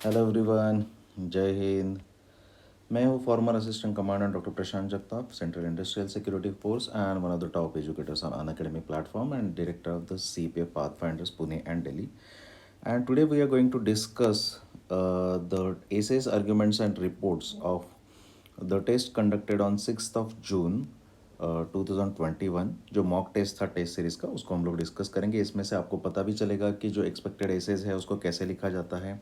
Hello everyone, जय हिंद। मैं हूँ farmer assistant commandant doctor Prashant Jagtap, central industrial security force and one of the top educators on Unacademy platform and director of the CPF Pathfinders Pune and Delhi. And today we are going to discuss the essays, arguments and reports of the test conducted on 6th of June 2021। जो mock test था test series का, उसको हम लोग discuss करेंगे। इसमें से आपको पता भी चलेगा कि जो एक्सपेक्टेड एसेज है उसको कैसे लिखा जाता है,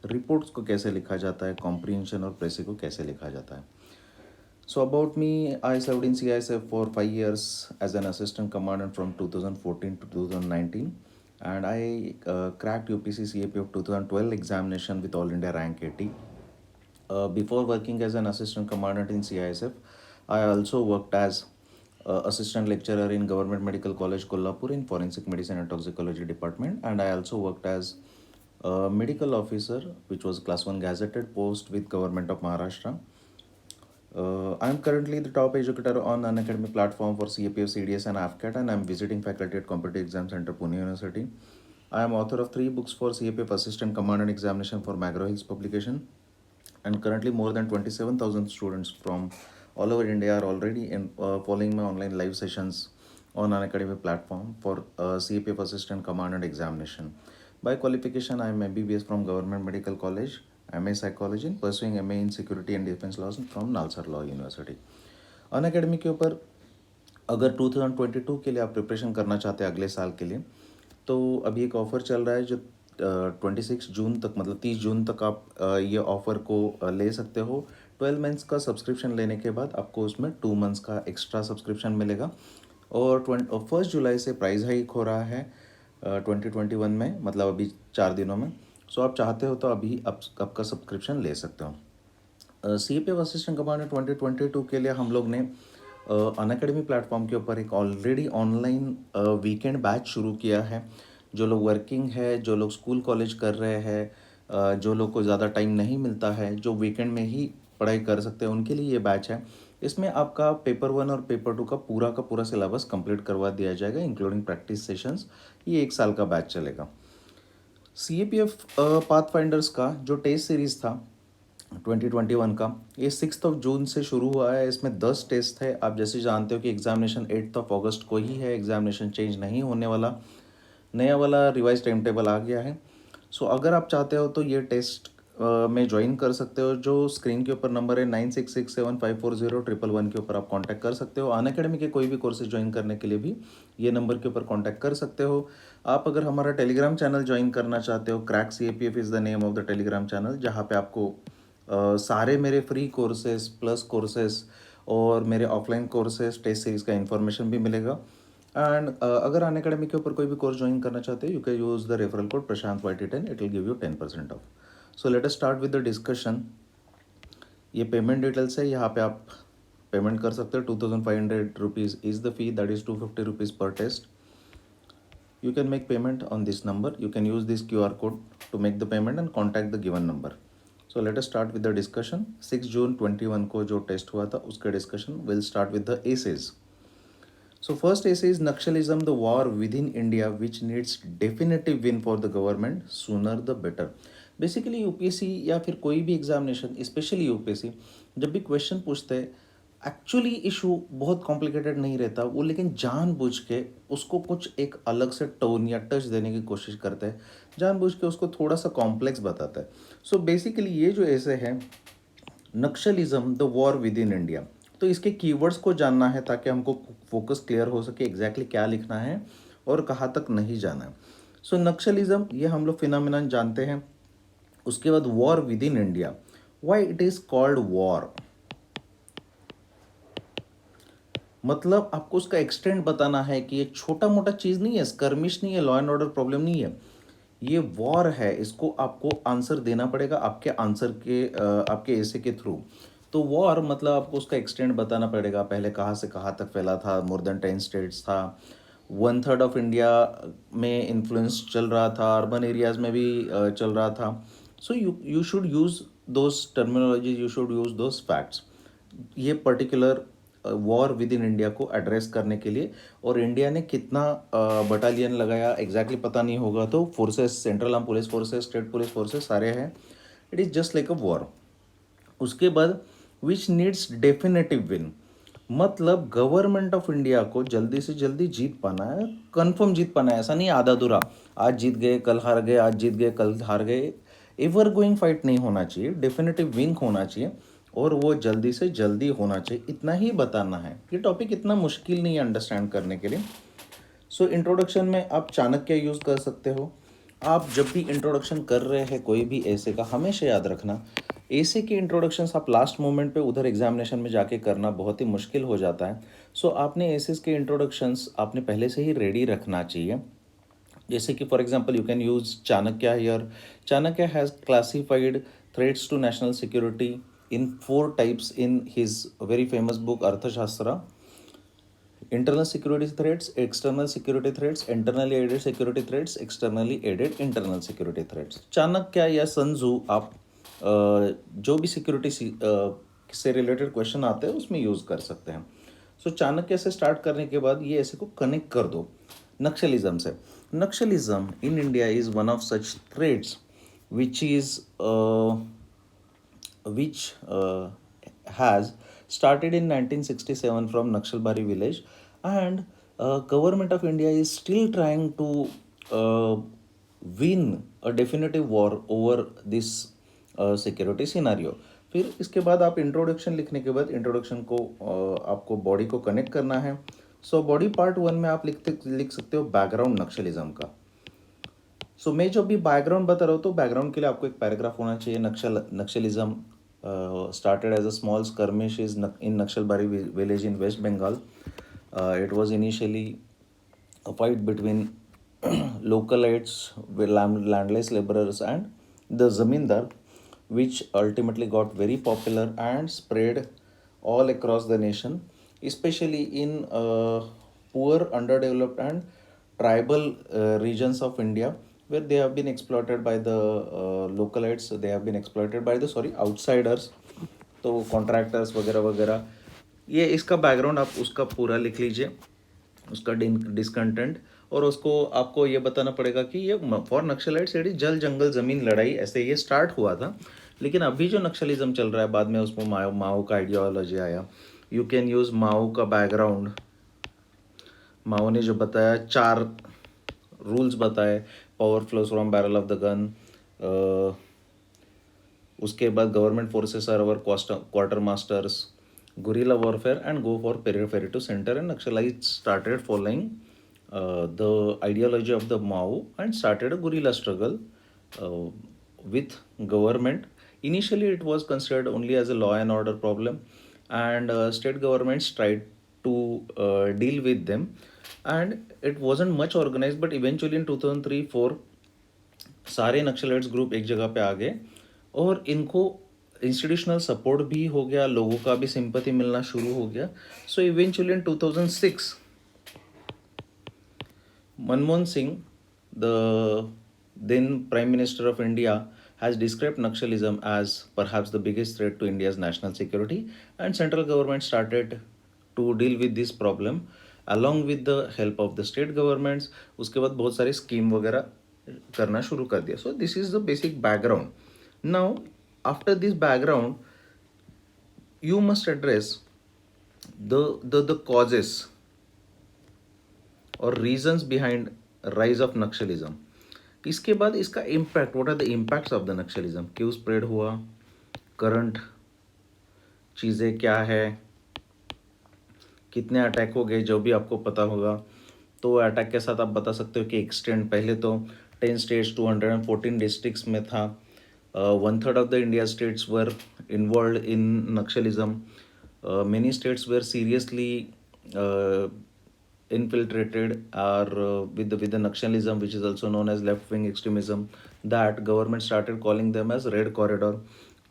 रिपोर्ट्स को कैसे लिखा जाता है, कॉम्प्रीहेंशन और प्रेसी को कैसे लिखा जाता है। So about me, I served in CISF for 5 years as an assistant commandant from 2014 to 2019, and I cracked UPC CAP of 2012 examination with All India rank 80. Before working as an assistant commandant in CISF, I also worked as assistant lecturer in Government Medical College Kolhapur in Forensic Medicine and Toxicology department, and I also worked as a medical officer, which was class 1 gazetted post with Government of Maharashtra. I am currently the top educator on an academy platform for CAPF, CDS, and AFCAT, and I am visiting faculty at Competitive Exam Center, Pune University. I am author of 3 books for CAPF Assistant Commandant Examination for McGraw Hill's publication, and currently more than 27,000 students from all over India are already following my online live sessions on an academy platform for CAPF Assistant Commandant Examination. By qualification, I am MBBS from Government Medical College, MA Psychology, and pursuing MA in Security and Defense Laws from Nalsar Law University. Unacademy के ऊपर अगर 2022 के लिए आप preparation करना चाहते हैं अगले साल के लिए, तो अभी एक ऑफ़र चल रहा है जो 26 जून तक, मतलब 30 जून तक आप ये ऑफ़र को ले सकते हो। 12 मंथ्स का सब्सक्रिप्शन लेने के बाद आपको उसमें 2 मंथ्स का एक्स्ट्रा सब्सक्रिप्शन मिलेगा। और 1 जुलाई से प्राइस हाइक हो रहा है 2021 में, मतलब अभी 4 दिनों में। सो आप चाहते हो तो अभी आपका सब्सक्रिप्शन ले सकते हो। CAPF असिस्टेंट कमांडेंट 2022 के लिए हम लोग ने अनअकैडमी प्लेटफॉर्म के ऊपर एक ऑलरेडी ऑनलाइन वीकेंड बैच शुरू किया है। जो लोग वर्किंग है, जो लोग स्कूल कॉलेज कर रहे हैं, जो लोग को ज़्यादा टाइम नहीं मिलता है, जो वीकेंड में ही पढ़ाई कर सकते हैं, उनके लिए ये बैच है। इसमें आपका पेपर 1 और पेपर 2 का पूरा सिलेबस कंप्लीट करवा दिया जाएगा, इंक्लूडिंग प्रैक्टिस सेशंस। ये 1 साल का बैच चलेगा। CAPF पाथफाइंडर्स का जो टेस्ट सीरीज़ था 2021 का, ये 6 जून से शुरू हुआ है। इसमें 10 टेस्ट है। आप जैसे जानते हो कि एग्जामिनेशन 8 अगस्त को ही है, एग्जामिनेशन चेंज नहीं होने वाला। नया वाला रिवाइज टाइम टेबल आ गया है। सो अगर आप चाहते हो तो ये टेस्ट में ज्वाइन कर सकते हो। जो स्क्रीन के ऊपर नंबर है 9667540111 के ऊपर आप कांटेक्ट कर सकते हो। अनअकैडमी के कोई भी कोर्सेज ज्वाइन करने के लिए भी ये नंबर के ऊपर कांटेक्ट कर सकते हो। आप अगर हमारा टेलीग्राम चैनल ज्वाइन करना चाहते हो, crack CAPF is the name of the Telegram channel, जहाँ पे आपको सारे मेरे फ्री कोर्सेज प्लस कोर्सेज और मेरे ऑफलाइन कोर्सेज टेस्ट सीरीज़ का इन्फॉर्मेशन भी मिलेगा। एंड अगर अन अकेडमी के ऊपर कोई भी कोर्स ज्वाइन करना चाहते हो, you can use the referral code Prashant YT10, it will give you 10% of. So let us start with the discussion. ये पेमेंट डिटेल्स है, यहाँ पे आप पेमेंट कर सकते हो। 2500 rupees is the fee, that is 250 rupees पर test. You can make payment on this number. You can use this QR code to make the payment and contact the given number. So let us start with the discussion. 6 जून 21 को जो test हुआ था उसका discussion. We'll start with the essays. So first essay is Naxalism, the war within India which needs definitive win for the government, sooner the better. Basically UPSC या फिर कोई भी examination, specially UPSC, जब भी question पूछते हैं, actually issue बहुत complicated नहीं रहता वो, लेकिन जानबूझ के उसको कुछ एक अलग से टोन या टच देने की कोशिश करते हैं, जानबूझ के उसको थोड़ा सा कॉम्प्लेक्स बताता है। सो बेसिकली ये जो ऐसे है Naxalism the war with in India, तो इसके कीवर्ड्स को जानना है ताकि हमको फोकस क्लियर हो सके एग्जैक्टली क्या लिखना है और कहाँ तक नहीं जाना है। सो नक्सलिज्म ये हम लोग फिनोमिनन जानते हैं। उसके बाद war with in India, why it is called war, मतलब आपको उसका एक्सटेंट बताना है कि ये छोटा मोटा चीज़ नहीं है, स्कर्मिश नहीं है, लॉ एंड ऑर्डर प्रॉब्लम नहीं है, ये वॉर है। इसको आपको आंसर देना पड़ेगा आपके आंसर के आपके ऐसे के थ्रू। तो वॉर मतलब आपको उसका एक्सटेंट बताना पड़ेगा, पहले कहाँ से कहाँ तक फैला था, मोर देन 10 स्टेट्स था, 1/3 ऑफ इंडिया में इन्फ्लुएंस चल रहा था, अर्बन एरियाज में भी चल रहा था। So you should use those terminology, you should use those facts ये particular war with in India को एड्रेस करने के लिए। और इंडिया ने कितना बटालियन लगाया एग्जैक्टली पता नहीं होगा, तो forces, central arm police forces, state police forces सारे हैं। It is just like a war. उसके बाद विच नीड्स डेफिनेटिव विन, मतलब गवर्नमेंट ऑफ इंडिया को जल्दी से जल्दी जीत पाना है, कंफर्म जीत पाना है, ऐसा नहीं आधा अधूरा, आज जीत गए कल हार गए, आज जीत गए कल हार गए। एवर गोइंग फाइट नहीं होना चाहिए, डेफिनेटिव विन होना चाहिए और वो जल्दी से जल्दी होना चाहिए, इतना ही बताना है। ये टॉपिक इतना मुश्किल नहीं है अंडरस्टैंड करने के लिए। सो इंट्रोडक्शन में आप चाणक्य यूज़ कर सकते हो। आप जब भी इंट्रोडक्शन कर रहे हैं कोई भी ऐसे का, हमेशा याद रखना ऐसे के इंट्रोडक्शंस आप लास्ट मोमेंट पे उधर एग्जामिनेशन में जाके करना बहुत ही मुश्किल हो जाता है। सो आपने एसेस के इंट्रोडक्शंस आपने पहले से ही रेडी रखना चाहिए। जैसे कि for example you can use Chanakya here. Chanakya has classified threats to national security in 4 types in his very famous book Arthashastra. internal security threats, external security threats, internally aided security threats, externally aided internal security threats। Chanakya या संजू आप जो भी security से related question आते हैं उसमें use कर सकते हैं। सो चाणक्य से स्टार्ट करने के बाद ये ऐसे को कनेक्ट कर दो नक्सलिज्म से। Naxalism in India is one of such threats which is which has started in 1967 from Naxalbari village, and government of India is still trying to win a definitive war over this security scenario. फिर इसके बाद आप introduction लिखने के बाद introduction को आपको body को कनेक्ट करना है। सो बॉडी पार्ट 1 में आप लिख सकते हो बैकग्राउंड नक्सलिज्म का। सो मैं जब भी बैकग्राउंड बता रहा हूँ तो बैकग्राउंड के लिए आपको एक पैराग्राफ होना चाहिए। Naxalism started as a small skirmish in Naxalbari village in West Bengal. It was initially a fight between localites, landless laborers, and the zamindar, which ultimately got very popular and spread all across the nation, especially in poor, underdeveloped, and tribal regions of India, where they have been exploited by the localites, they have been exploited by the outsiders, तो contractors वगैरह वगैरह। ये इसका background आप उसका पूरा लिख लीजिए, उसका डिसकंटेंट, और उसको आपको ये बताना पड़ेगा कि ये फॉर नक्सलाइट्स ये जल जंगल ज़मीन लड़ाई ऐसे ये स्टार्ट हुआ था, लेकिन अभी जो नक्सलिज्म चल रहा है बाद में उसमें माओ का आइडियोलॉजी आया। यू कैन यूज़ माओ का बैकग्राउंड। माओ ने जो बताया 4 रूल्स बताए, power flows from barrel of the gun, उसके बाद government forces are our quartermasters, guerrilla warfare, and go for periphery to center, and Naxalites started following the ideology of the Mao and started a guerrilla struggle uh, with government. Initially it was considered only as a law and order problem, and state governments tried to deal with them, and it wasn't much organized, but eventually in 2003-4 सारे Naxalites group एक जगह पे आ गए और इनको institutional support भी हो गया, लोगों का भी सिंपैथी मिलना शुरू हो गया। So eventually in 2006 Manmohan Singh, the then Prime Minister of India, has described Naxalism as perhaps the biggest threat to India's national security, and central government started to deal with this problem along with the help of the state governments. उसके बाद बहुत सारी scheme वगैरह करना शुरू कर दिया। So this is the basic background. Now after this background you must address the causes or reasons behind rise of Naxalism. इसके बाद इसका impact, what are the impacts of the Naxalism, क्यों स्प्रेड हुआ, करंट चीज़ें क्या है, कितने अटैक हो गए, जो भी आपको पता होगा तो अटैक के साथ आप बता सकते हो कि एक्सटेंड पहले तो 10 स्टेट्स 214 डिस्ट्रिक्ट्स में था, 1/3 of the India states were involved in Naxalism. Many states were seriously infiltrated or with the Naxalism, which is also known as left wing extremism, that government started calling them as red corridor.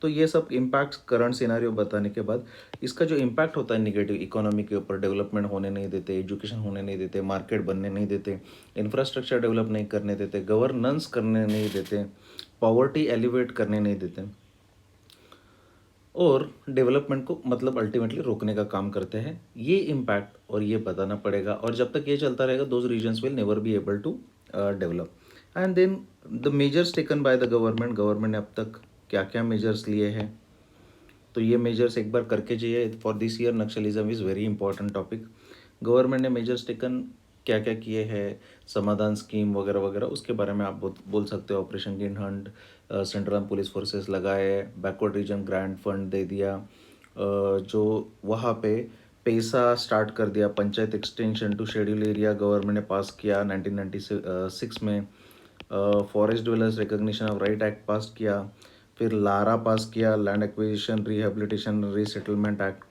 तो ये सब impact current scenario बताने के बाद इसका जो impact होता है निगेटिव, इकोनॉमी के ऊपर डेवलपमेंट होने नहीं देते, एजुकेशन होने नहीं देते, मार्केट बनने नहीं देते, इंफ्रास्ट्रक्चर डेवलप नहीं करने देते, गवर्नेंस करने नहीं देते, पॉवर्टी एलिवेट करने नहीं देते, और डेवलपमेंट को मतलब अल्टीमेटली रोकने का काम करते हैं। ये इम्पैक्ट और ये बताना पड़ेगा, और जब तक ये चलता रहेगा those reasons will never be able to develop. And then the measures taken by the government ने अब तक क्या क्या मेजर्स लिए हैं, तो ये मेजर्स एक बार करके जाइए। For this year Naxalism is very important topic. Government ने मेजर्स टेकन क्या क्या किए हैं, समाधान स्कीम वगैरह वगैरह, उसके बारे में आप बोल सकते हो। Operation green hunt, central police forces लगाए, बैकवर्ड रीजन ग्रांट फंड दे दिया, जो वहाँ पे पैसा स्टार्ट कर दिया। Panchayat extension to schedule area government ने पास किया 1996 में। Forest developers recognition of right act pass किया। फिर लारा पास किया, land acquisition rehabilitation resettlement act,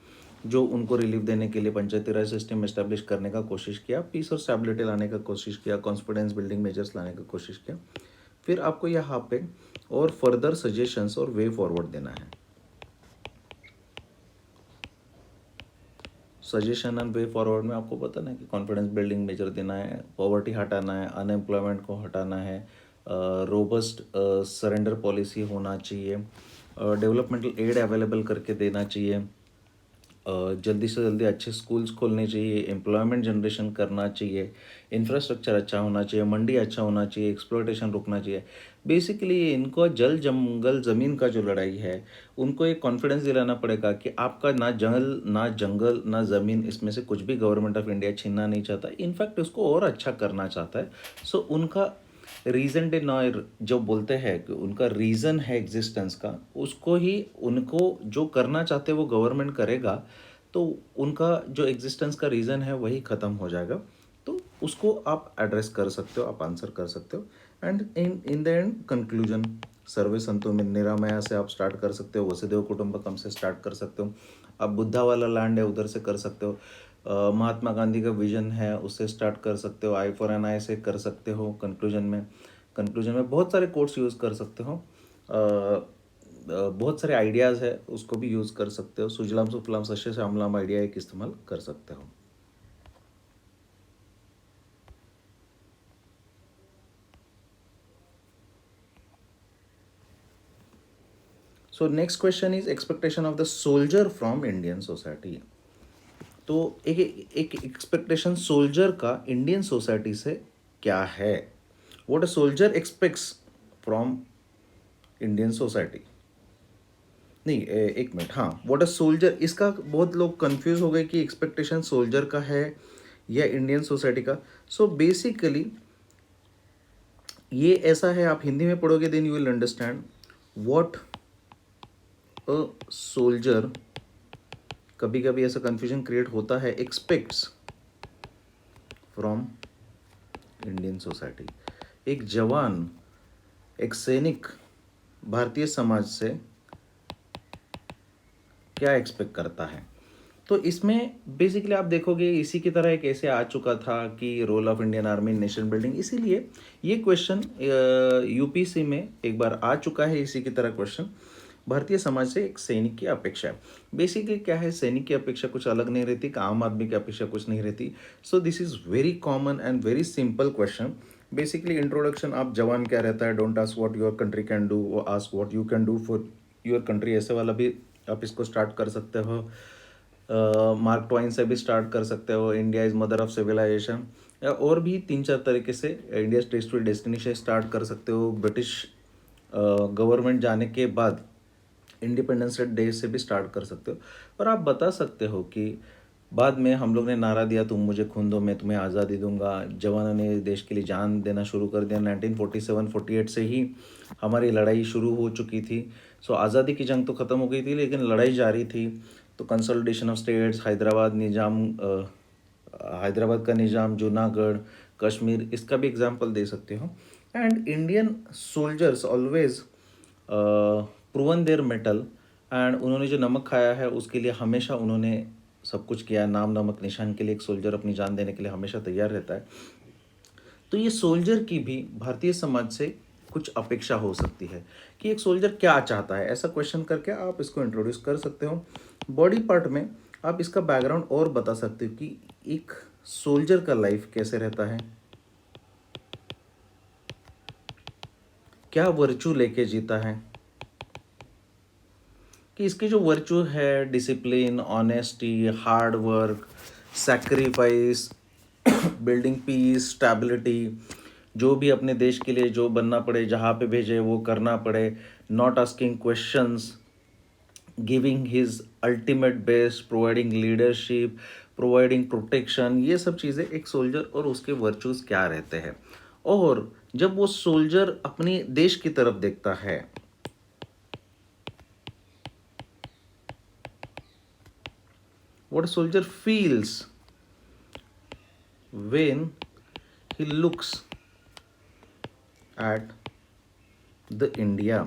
जो उनको रिलीफ देने के लिए पंचायती राज सिस्टम एस्टेब्लिश करने का कोशिश किया, पीस और स्टेबिलिटी लाने का कोशिश किया, कॉन्फिडेंस बिल्डिंग मेजर्स लाने का कोशिश किया। फिर आपको यहाँ पे और फर्दर सजेशंस और वे फॉरवर्ड देना है। सजेशन एंड वे फॉरवर्ड में आपको बताना है कि कॉन्फिडेंस बिल्डिंग मेजर देना है, पॉवर्टी हटाना है, अनएम्प्लॉयमेंट को हटाना है, रोबस्ट सरेंडर पॉलिसी होना चाहिए, डेवलपमेंटल एड अवेलेबल करके देना चाहिए, जल्दी से जल्दी अच्छे स्कूल्स खोलने चाहिए, एम्प्लॉयमेंट जनरेशन करना चाहिए, इंफ्रास्ट्रक्चर अच्छा होना चाहिए, मंडी अच्छा होना चाहिए, एक्सप्लॉयटेशन रुकना चाहिए। बेसिकली इनको जल जंगल ज़मीन का जो लड़ाई है, उनको एक कॉन्फिडेंस दिलाना पड़ेगा कि आपका ना जंगल ना ज़मीन, इसमें से कुछ भी गवर्नमेंट ऑफ इंडिया छीनना नहीं चाहता, इनफैक्ट उसको और अच्छा करना चाहता है। सो उनका रीज़न डे नॉयर जो बोलते हैं कि उनका रीज़न है एग्जिस्टेंस का, उसको ही उनको जो करना चाहते हैं वो गवर्नमेंट करेगा, तो उनका जो एग्जिस्टेंस का रीज़न है वही ख़त्म हो जाएगा। तो उसको आप एड्रेस कर सकते हो, आप आंसर कर सकते हो। And in the end conclusion, सर्वे संतो में निरामया से आप स्टार्ट कर सकते हो, वसुदेव कुटुंबकम से स्टार्ट कर सकते हो, आप बुद्धा वाला लैंड है उधर से कर सकते हो, महात्मा गांधी का विजन है उससे स्टार्ट कर सकते हो, आई फॉर एन आई से कर सकते हो। कंक्लूजन में बहुत सारे कोट्स यूज़ कर सकते हो, बहुत सारे आइडियाज़ है उसको भी यूज़ कर सकते हो। सुजलाम सुफलाम सस्य श्यामलाम आइडिया एक इस्तेमाल कर सकते हो। So next question is expectation of the soldier from Indian society. तो एक एक एक्सपेक्टेशन सोल्जर का इंडियन सोसाइटी से क्या है, what a soldier aspects from Indian society. नहीं, एक मिनट, हाँ, व्हाट अ सोल्जर, इसका बहुत लोग कंफ्यूज हो गए कि एक्सपेक्टेशन सोल्जर का है या इंडियन सोसाइटी का। सो बेसिकली ये ऐसा है, आप हिंदी में पढ़ोगे then you will understand what a soldier, कभी कभी ऐसा कंफ्यूजन क्रिएट होता है, एक्सपेक्ट्स फ्रॉम इंडियन सोसाइटी। एक जवान, एक सैनिक भारतीय समाज से क्या एक्सपेक्ट करता है। तो इसमें बेसिकली आप देखोगे इसी की तरह एक ऐसे आ चुका था कि role of Indian army in nation building, इसीलिए ये क्वेश्चन यूपीसी में एक बार आ चुका है, इसी की तरह क्वेश्चन। भारतीय समाज से एक सैनिक की अपेक्षा है। बेसिकली क्या है, सैनिक की अपेक्षा कुछ अलग नहीं रहती, आम आदमी की अपेक्षा कुछ नहीं रहती। So this is very common and very simple question. Basically introduction, आप जवान क्या रहता है, don't ask what your country can do, ask what you can do for your country, ऐसे वाला भी आप इसको स्टार्ट कर सकते हो। मार्क ट्वाइन से भी स्टार्ट कर सकते हो, India is mother of civilisation, या और भी 3-4 तरीके से इंडिया टेस्टफुल डेस्टिनी से स्टार्ट कर सकते हो। ब्रिटिश गवर्नमेंट जाने के बाद इंडिपेंडेंस डे से भी स्टार्ट कर सकते हो। और आप बता सकते हो कि बाद में हम लोग ने नारा दिया, तुम मुझे खून दो मैं तुम्हें आज़ादी दूंगा, जवानों ने देश के लिए जान देना शुरू कर दिया। 1947-48 से ही हमारी लड़ाई शुरू हो चुकी थी। सो आज़ादी की जंग तो ख़त्म हो गई थी लेकिन लड़ाई जारी थी। तो कंसोलिडेशन ऑफ स्टेट्स, हैदराबाद का निज़ाम, जूनागढ़, कश्मीर, इसका भी एग्जाम्पल दे सकते हो। And Indian soldiers always proven their mettle, and उन्होंने जो नमक खाया है उसके लिए हमेशा उन्होंने सब कुछ किया। नाम नमक निशान के लिए एक सोल्जर अपनी जान देने के लिए हमेशा तैयार रहता है। तो ये सोल्जर की भी भारतीय समाज से कुछ अपेक्षा हो सकती है कि एक सोल्जर क्या चाहता है, ऐसा क्वेश्चन करके आप इसको इंट्रोड्यूस कर सकते हो। बॉडी पार्ट में आप इसका बैकग्राउंड और बता सकते हो कि एक सोल्जर का लाइफ कैसे रहता है, क्या वर्चू लेके जीता है, कि इसकी जो वर्चू है discipline, honesty, hard work, sacrifice, building peace, stability, जो भी अपने देश के लिए जो बनना पड़े, जहाँ पे भेजे वो करना पड़े, not asking questions, giving his ultimate best, providing leadership, providing protection, ये सब चीज़ें एक सोल्जर और उसके वर्चूज क्या रहते हैं। और जब वो सोल्जर अपनी देश की तरफ देखता है, what a soldier feels when he looks at the India,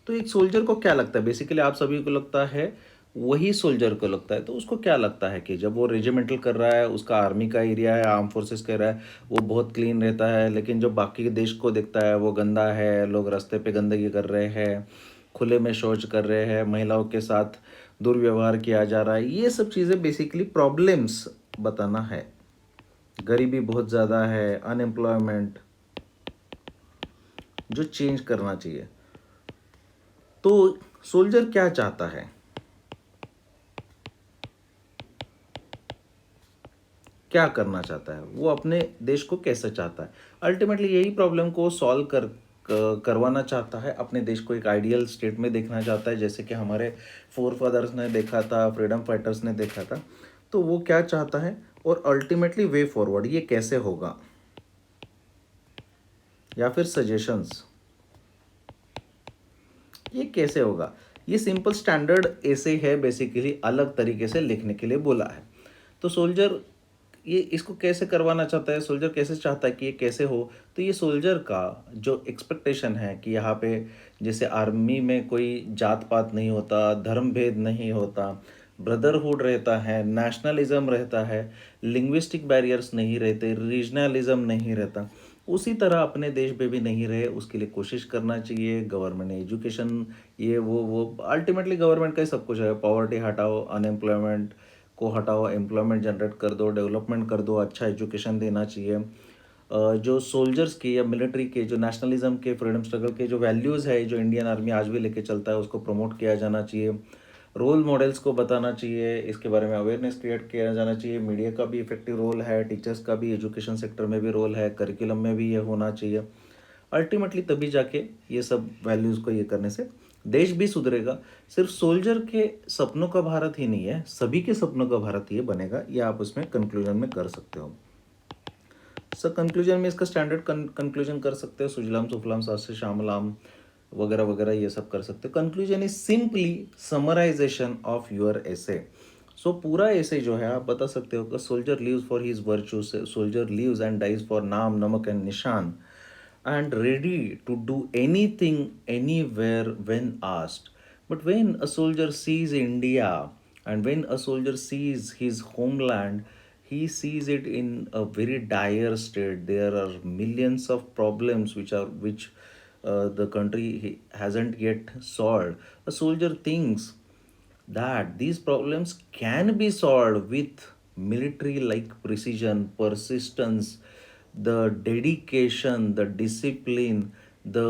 तो एक सोल्जर को क्या लगता है, बेसिकली आप सभी को लगता है, वही सोल्जर को लगता है। तो उसको क्या लगता है कि जब वो रेजिमेंटल कर रहा है, उसका आर्मी का एरिया है, आर्म फोर्सेस कर रहा है, वो बहुत क्लीन रहता है, लेकिन जब बाकी के देश को देखता है वो गंदा है, लोग रास्ते पे गंदगी कर रहे हैं, खुले में शौच कर रहे हैं, महिलाओं के साथ दुर्व्यवहार किया जा रहा है, ये सब चीज़ें बेसिकली प्रॉब्लम्स बताना है। गरीबी बहुत ज़्यादा है, अनएम्प्लॉयमेंट, जो चेंज करना चाहिए। तो सोल्जर क्या चाहता है, क्या करना चाहता है, वो अपने देश को कैसे चाहता है, अल्टीमेटली यही प्रॉब्लम को सॉल्व करवाना चाहता है, अपने देश को एक आइडियल स्टेट में देखना चाहता है, जैसे कि हमारे फोर फादर्स ने देखा था, फ्रीडम फाइटर्स ने देखा था। तो वो क्या चाहता है और अल्टीमेटली वे फॉरवर्ड ये कैसे होगा, या फिर सजेशंस ये कैसे होगा, ये सिंपल स्टैंडर्ड ऐसे है, बेसिकली अलग तरीके से लिखने के लिए बोला है। तो सोल्जर ये इसको कैसे करवाना चाहता है, सोल्जर कैसे चाहता है कि ये कैसे हो। तो ये सोल्जर का जो एक्सपेक्टेशन है कि यहाँ पे जैसे आर्मी में कोई जात पात नहीं होता, धर्म भेद नहीं होता, ब्रदरहुड रहता है, नेशनलिज्म रहता है, लिंग्विस्टिक बैरियर्स नहीं रहते, रीजनलिज्म नहीं रहता, उसी तरह अपने देश में भी नहीं रहे, उसके लिए कोशिश करना चाहिए। गवर्नमेंट ने एजुकेशन, ये वो अल्टीमेटली गवर्नमेंट का ही सब कुछ है। पॉवर्टी हटाओ, अनएम्प्लॉयमेंट को हटाओ, एम्प्लॉयमेंट जनरेट कर दो, डेवलपमेंट कर दो, अच्छा एजुकेशन देना चाहिए। जो सोल्जर्स के या मिलिट्री के जो नेशनलिज्म के, फ्रीडम स्ट्रगल के जो वैल्यूज़ है, जो इंडियन आर्मी आज भी लेके चलता है, उसको प्रमोट किया जाना चाहिए। रोल मॉडल्स को बताना चाहिए, इसके बारे में अवेयरनेस क्रिएट किया जाना चाहिए। मीडिया का भी इफेक्टिव रोल है, टीचर्स का भी एजुकेशन सेक्टर में भी रोल है, करिकुलम में भी ये होना चाहिए। अल्टीमेटली तभी जाके ये सब वैल्यूज़ को ये करने से देश भी सुधरेगा। सिर्फ सोल्जर के सपनों का भारत ही नहीं है, सभी के सपनों का भारत ये बनेगा, ये आप उसमें कंक्लूजन में कर सकते हो। सर कंक्लूजन में इसका स्टैंडर्ड कंक्लूजन कर सकते हो, सुजलाम सुफलाम सास्य श्यामलाम वगैरह वगैरह, ये सब कर सकते हो। Conclusion is simply summarization of your essay. So पूरा ऐसे जो है आप बता सकते हो कि soldier lives for his virtue, soldier lives and dies for नाम नमक एंड निशान, and ready to do anything anywhere when asked. But when a soldier sees India and when a soldier sees his homeland, he sees it in a very dire state. There are millions of problems which the country hasn't yet solved. A soldier thinks that these problems can be solved with military like precision, persistence, the dedication, the discipline, the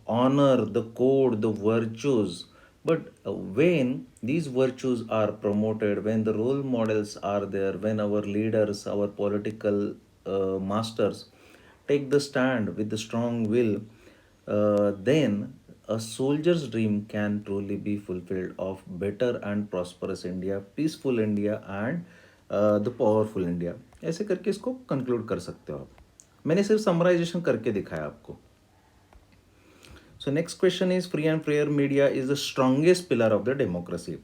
honor, the code, the virtues. But when these virtues are promoted, when the role models are there, when our leaders, our political masters take the stand with the strong will, then a soldier's dream can truly be fulfilled of better and prosperous India, peaceful India and the powerful India. ऐसे करके इसको conclude कर सकते हो आप। मैंने सिर्फ summarization करके दिखाया आपको। So next question is, free and fair media is the strongest pillar of the democracy.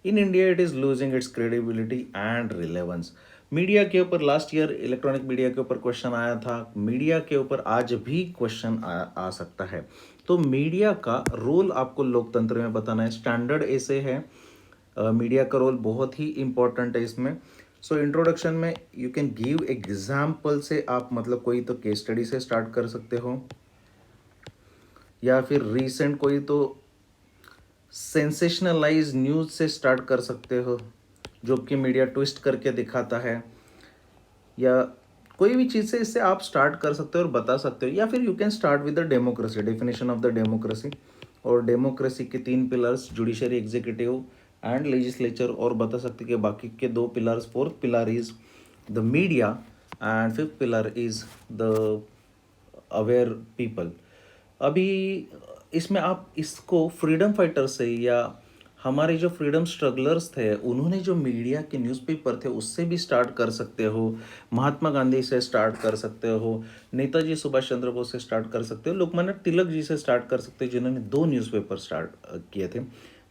In India, it is losing its credibility and relevance. Media के ऊपर लास्ट ईयर इलेक्ट्रॉनिक मीडिया के ऊपर क्वेश्चन आया था, media के ऊपर आज भी क्वेश्चन आ सकता है। तो मीडिया का रोल आपको लोकतंत्र में बताना है, स्टैंडर्ड ऐसे है। मीडिया का रोल बहुत ही इंपॉर्टेंट है इसमें। सो इंट्रोडक्शन में यू कैन गिव एग्जाम्पल से आप मतलब कोई तो केस स्टडी से स्टार्ट कर सकते हो, या फिर रीसेंट कोई तो सेंसेशनलाइज न्यूज़ से स्टार्ट कर सकते हो जो कि मीडिया ट्विस्ट करके दिखाता है, या कोई भी चीज़ से इससे आप स्टार्ट कर सकते हो और बता सकते हो। या फिर you can start with the democracy, definition of the democracy. और डेमोक्रेसी के 3 pillars, judiciary, executive and legislature, और बता सकते हैं कि बाकी के 2 pillars, fourth pillar is the media and fifth pillar is the aware people. अभी इसमें आप इसको फ्रीडम फाइटर से या हमारे जो फ्रीडम स्ट्रगलर्स थे उन्होंने जो मीडिया के न्यूज़पेपर थे उससे भी स्टार्ट कर सकते हो। महात्मा गांधी से स्टार्ट कर सकते हो, नेताजी सुभाष चंद्र बोस से स्टार्ट कर सकते हो, लोकमान्य तिलक जी से स्टार्ट कर सकते हो जिन्होंने 2 न्यूज़पेपर स्टार्ट किए थे।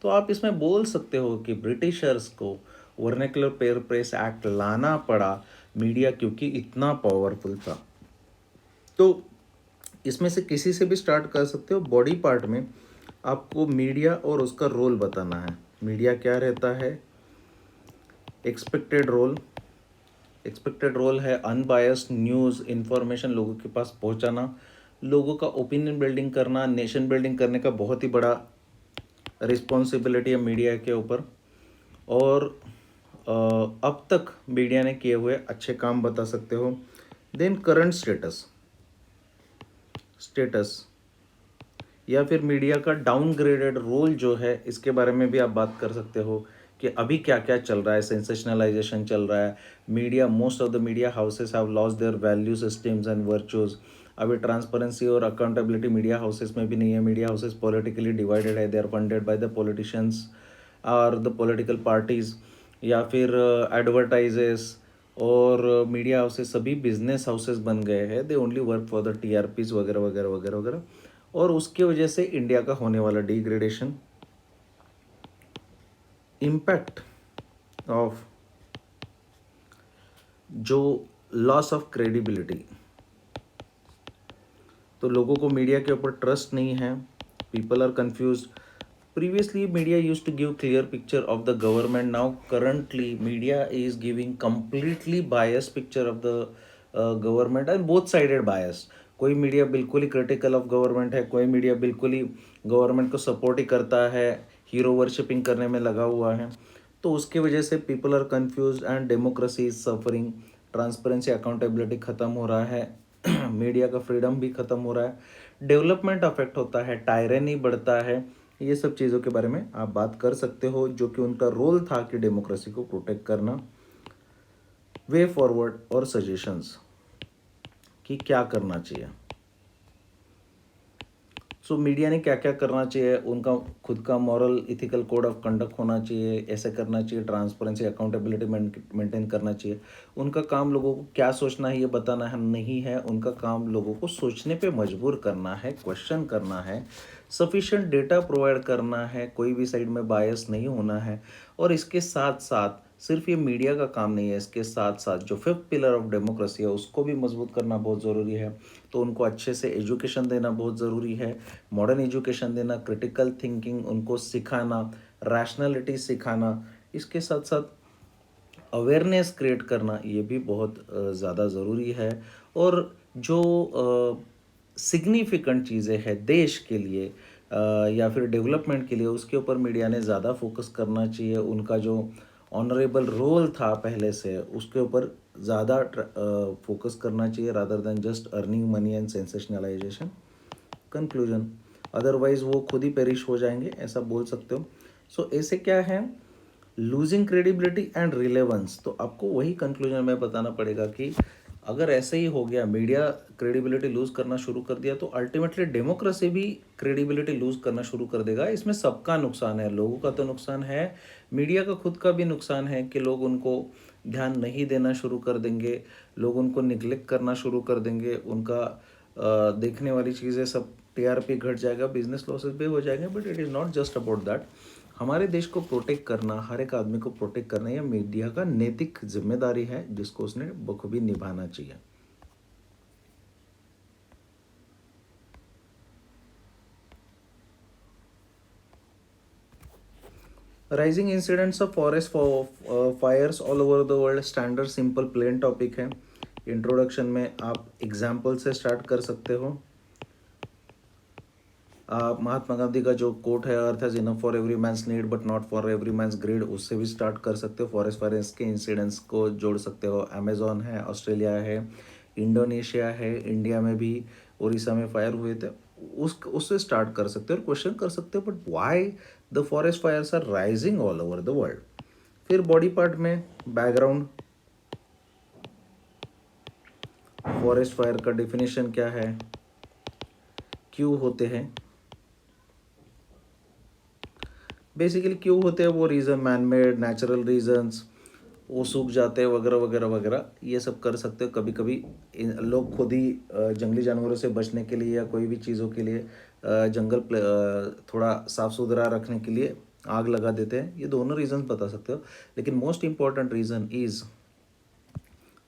तो आप इसमें बोल सकते हो कि ब्रिटिशर्स को वर्नेकुलर प्रेस एक्ट लाना पड़ा मीडिया क्योंकि इतना पावरफुल था। तो इसमें से किसी से भी स्टार्ट कर सकते हो। बॉडी पार्ट में आपको मीडिया और उसका रोल बताना है। मीडिया क्या रहता है? Expected role. एक्सपेक्टेड रोल है अनबायस्ड न्यूज़ इंफॉर्मेशन लोगों के पास पहुंचाना, लोगों का ओपिनियन बिल्डिंग करना, नेशन बिल्डिंग करने का बहुत ही बड़ा रिस्पॉन्सिबिलिटी है मीडिया के ऊपर। और अब तक मीडिया ने किए हुए अच्छे काम बता सकते हो। देन करंट स्टेटस या फिर मीडिया का डाउनग्रेडेड रोल जो है इसके बारे में भी आप बात कर सकते हो कि अभी क्या क्या चल रहा है। सेंसेशनलाइजेशन चल रहा है media, most of the media houses have lost their value systems and virtues. अभी ट्रांसपेरेंसी और अकाउंटेबिलिटी मीडिया हाउसेस में भी नहीं है। मीडिया हाउसेस पॉलिटिकली डिवाइडेड है, they are funded by the politicians और द पॉलिटिकल पार्टीज या फिर एडवर्टाइजेस। और मीडिया हाउसेस सभी बिजनेस हाउसेस बन गए हैं, they only work for the TRPs वगैरह वगैरह वगैरह वगैरह। और उसकी वजह से इंडिया का होने वाला डिग्रेडेशन, इम्पैक्ट ऑफ जो लॉस ऑफ क्रेडिबिलिटी। तो लोगों को मीडिया के ऊपर ट्रस्ट नहीं है, people are confuse. Previously media used to give clear picture of the government, now currently media is giving completely bias picture of the government and both sided bias. कोई media बिल्कुल ही critical of government है, कोई media बिल्कुल ही government को support ही करता है, hero worshipping करने में लगा हुआ है। तो उसकी वजह से people are confuse and democracy is suffering. Transparency accountability ख़त्म हो रहा है, मीडिया का फ्रीडम भी ख़त्म हो रहा है, डेवलपमेंट अफेक्ट होता है, टायरनी बढ़ता है। ये सब चीज़ों के बारे में आप बात कर सकते हो जो कि उनका रोल था कि डेमोक्रेसी को प्रोटेक्ट करना। वे फॉरवर्ड और सजेशंस कि क्या करना चाहिए। सो मीडिया ने क्या क्या करना चाहिए, उनका खुद का moral ethical code of conduct होना चाहिए, ऐसे करना चाहिए, ट्रांसपेरेंसी अकाउंटेबिलिटी मेंटेन करना चाहिए। उनका काम लोगों को क्या सोचना है ये बताना है नहीं है, उनका काम लोगों को सोचने पे मजबूर करना है, क्वेश्चन करना है, सफिशिएंट डेटा प्रोवाइड करना है, कोई भी साइड में बायस नहीं होना है। और इसके साथ साथ सिर्फ ये मीडिया का काम नहीं है, इसके साथ साथ जो फिफ्थ पिलर ऑफ डेमोक्रेसी है उसको भी मजबूत करना बहुत ज़रूरी है। तो उनको अच्छे से एजुकेशन देना बहुत ज़रूरी है, मॉडर्न एजुकेशन देना, क्रिटिकल थिंकिंग उनको सिखाना, रैशनैलिटी सिखाना। इसके साथ साथ अवेयरनेस क्रिएट करना ये भी बहुत ज़्यादा ज़रूरी है। और जो सिग्निफिकेंट चीज़ें हैं देश के लिए या फिर डेवलपमेंट के लिए उसके ऊपर मीडिया ने ज़्यादा फोकस करना चाहिए। उनका जो ऑनरेबल रोल था पहले से उसके ऊपर ज़्यादा फोकस करना चाहिए rather than just earning money and sensationalization. Conclusion, otherwise वो खुद ही पेरिश हो जाएंगे, ऐसा बोल सकते हो। सो ऐसे क्या है, लूजिंग क्रेडिबिलिटी एंड रिलेवेंस। तो आपको वही कंक्लूजन में बताना पड़ेगा कि अगर ऐसे ही हो गया, मीडिया क्रेडिबिलिटी लूज करना शुरू कर दिया तो अल्टीमेटली डेमोक्रेसी भी क्रेडिबिलिटी लूज करना शुरू कर देगा। इसमें सबका नुकसान है, लोगों का तो नुकसान है, मीडिया का खुद का भी नुकसान है कि लोग उनको ध्यान नहीं देना शुरू कर देंगे, लोग उनको निग्लेक्ट करना शुरू कर देंगे, उनका देखने वाली चीज़ें सब टीआरपी घट जाएगा, बिजनेस लॉसेस भी हो जाएंगे। But it is not just about that. हमारे देश को प्रोटेक्ट करना, हर एक आदमी को प्रोटेक्ट करना यह मीडिया का नैतिक जिम्मेदारी है जिसको उसने बखूबी निभाना चाहिए। Rising incidents of forest fires all over the world, standard simple plain topic है। इंट्रोडक्शन में आप एग्जाम्पल से स्टार्ट कर सकते हो। आप महात्मा गांधी का जो कोट है, earth has enough for every man's need but not for every man's greed, उससे भी स्टार्ट कर सकते हो। फॉरेस्ट फायर्स के इंसिडेंट्स को जोड़ सकते हो। अमेजोन है, ऑस्ट्रेलिया है, इंडोनेशिया है, इंडिया में भी उड़ीसा में फायर हुए थे, उससे स्टार्ट कर सकते हो और क्वेश्चन कर सकते हो but why the forest fires are rising all over the world. फिर बॉडी पार्ट में बैकग्राउंड, फॉरेस्ट फायर का डेफिनेशन क्या है, क्यों होते हैं, बेसिकली क्यों होते हैं वो reason, man made, natural reasons, वो सूख जाते हैं वगैरह वगैरह वगैरह, ये सब कर सकते हो। कभी कभी लोग खुद ही जंगली जानवरों से बचने के लिए या कोई भी चीज़ों के लिए जंगल थोड़ा साफ सुथरा रखने के लिए आग लगा देते हैं। ये दोनों रीजंस बता सकते हो, लेकिन most important reason is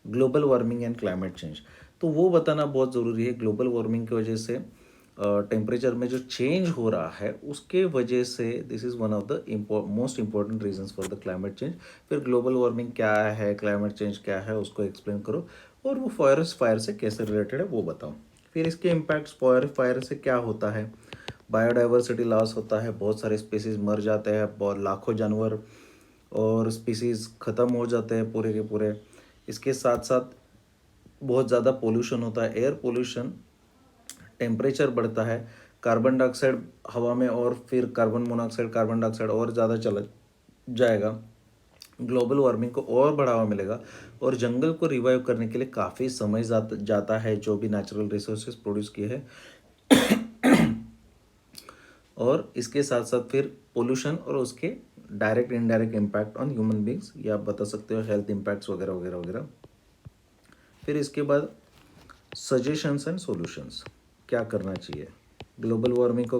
global warming and climate change. तो वो बताना बहुत ज़रूरी है। ग्लोबल वार्मिंग की वजह से टेम्परेचर में जो चेंज हो रहा है उसके वजह से this is one of the most important reasons for the climate change. फिर ग्लोबल वार्मिंग क्या है, क्लाइमेट चेंज क्या है, उसको एक्सप्लेन करो, और वो फॉरेस्ट फायर से कैसे रिलेटेड है वो बताओ। फिर इसके इम्पैक्ट्स, फॉरेस्ट फायर से क्या होता है, बायोडाइवर्सिटी लॉस होता है, बहुत सारे स्पीसीज मर जाते हैं, बहुत लाखों जानवर और स्पीसीज ख़त्म हो जाते हैं पूरे के पूरे। इसके साथ साथ बहुत ज़्यादा पोल्यूशन होता है, एयर पोल्यूशन, टेम्परेचर बढ़ता है, कार्बन डाइऑक्साइड हवा में, और फिर कार्बन मोनोऑक्साइड, कार्बन डाइऑक्साइड और ज़्यादा चला जाएगा, ग्लोबल वार्मिंग को और बढ़ावा मिलेगा, और जंगल को रिवाइव करने के लिए काफ़ी समय जाता है जो भी नेचुरल रिसोर्सेज प्रोड्यूस किए हैं। और इसके साथ साथ फिर पोल्यूशन और उसके direct indirect impact on human beings, या आप बता सकते हो हेल्थ इम्पैक्ट्स वगैरह वगैरह वगैरह। फिर इसके बाद सजेशंस एंड सॉल्यूशंस, क्या करना चाहिए, ग्लोबल वार्मिंग को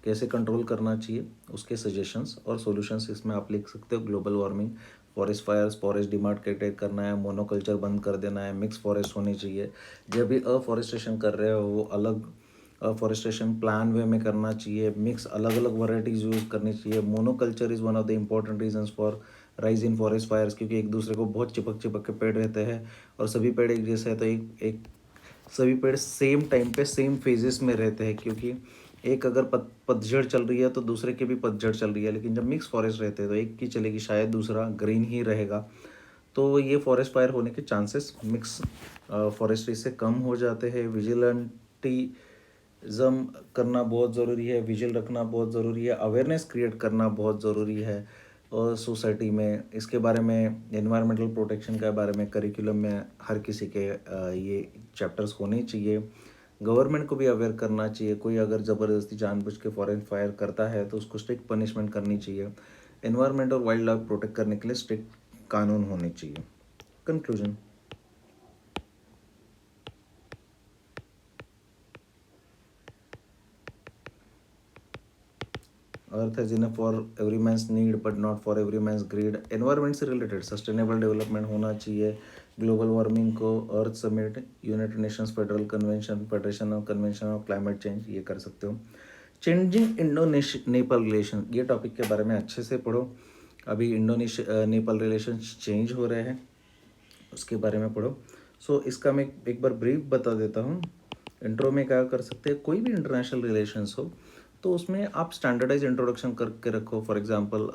कैसे कंट्रोल करना चाहिए, उसके सजेशंस और सॉल्यूशंस इसमें आप लिख सकते हो। Global warming, forest fires, forest demarcated करना है, मोनोकल्चर बंद कर देना है, मिक्स फॉरेस्ट होनी चाहिए, जब भी अफॉरेस्टेशन कर रहे हो वो अलग अफॉरेस्टेशन प्लान वे में करना चाहिए, मिक्स अलग अलग वैरायटीज़ यूज़ करनी चाहिए। Monoculture is one of the important reasons for rise in forest fires, क्योंकि एक दूसरे को बहुत चिपक चिपक के पेड़ रहते हैं, और सभी पेड़ एक जैसे है, तो एक सभी पेड़ सेम टाइम पे सेम फेजेस में रहते हैं, क्योंकि एक अगर पतझड़ चल रही है तो दूसरे की भी पतझड़ चल रही है, लेकिन जब मिक्स फॉरेस्ट रहते हैं तो एक की चलेगी, शायद दूसरा ग्रीन ही रहेगा। तो ये फॉरेस्ट फायर होने के चांसेस मिक्स फॉरेस्ट्री से कम हो जाते हैं। विजिलेंटीज़म करना बहुत ज़रूरी है, विजिल रखना बहुत ज़रूरी है, अवेयरनेस क्रिएट करना बहुत ज़रूरी है, और सोसाइटी में इसके बारे में, एनवायरमेंटल प्रोटेक्शन के बारे में करिकुलम में हर किसी के ये चैप्टर्स होने चाहिए। गवर्नमेंट को भी अवेयर करना चाहिए, कोई अगर ज़बरदस्ती जानबूझ के फॉरेस्ट फायर करता है तो उसको स्ट्रिक्ट पनिशमेंट करनी चाहिए। एनवायरमेंट और वाइल्ड लाइफ प्रोटेक्ट करने के लिए स्ट्रिक्ट कानून होने चाहिए। Conclusion, earth has enough for every man's need but not for every man's greed. Environment से रिलेटेड सस्टेनेबल डेवलपमेंट होना चाहिए। ग्लोबल वार्मिंग को earth summit, united nations federal convention, federation of convention of climate change, ये कर सकते हो। Changing Indonesia Nepal relation, ये topic के बारे में अच्छे से पढ़ो। अभी इंडोनेशिया नेपाल रिलेशन चेंज हो रहे हैं, उसके बारे में पढ़ो। सो इसका मैं एक बार ब्रीफ बता देता हूँ। इंट्रो में क्या कर सकते हैं, कोई भी इंटरनेशनल रिलेशंस हो तो उसमें आप स्टैंडर्डाइज इंट्रोडक्शन करके रखो। For example,